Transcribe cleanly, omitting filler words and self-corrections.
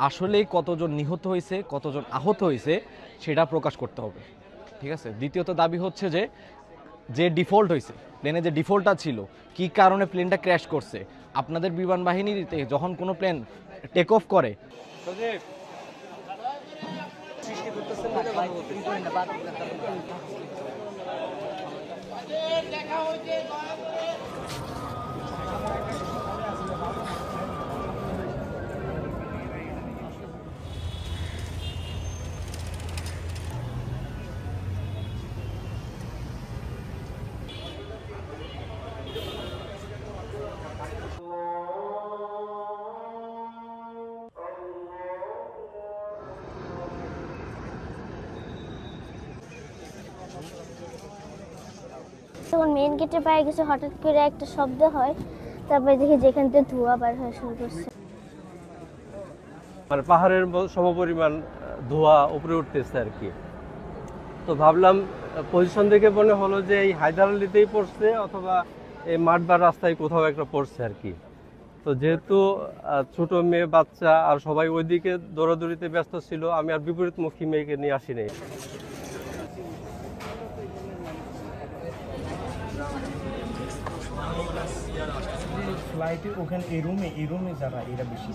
আসলেই কতজন নিহত হয়েছে, কতজন আহত হয়েছে সেটা প্রকাশ করতে হবে। ঠিক আছে, দ্বিতীয়ত দাবি হচ্ছে যে যে ডিফল্ট হয়েছে, প্লেনে যে ডিফল্টটা ছিল, কি কারণে প্লেনটা ক্র্যাশ করছে, আপনাদের বিমান বাহিনীতে যখন কোনো প্লেন টেক অফ করে তখন মেন গেটে পায়ে গেছে, হঠাৎ করে একটা শব্দ হয়, তারপরে দেখি যেখান থেকে ধোঁয়া বার হওয়া শুরু করছে। মানে পাহাড়ের সমপরিমাণ ধোঁয়া উপরে উঠতেছে আর কি। তো ভাবলাম পজিশন দেখে মনে হলো যে এই হায়দার আলীতেই পড়ছে অথবা এই মাঠ বা রাস্তায় কোথাও একটা পড়ছে আর কি। তো যেহেতু ছোট মেয়ে বাচ্চা আর সবাই ওইদিকে দৌড়াদৌড়িতে ব্যস্ত ছিল, আমি আর বিপরীতমুখী মেয়েকে নিয়ে আসিনি। ফ্লাইটে ওখানে এই রুমে যারা এরা বেশি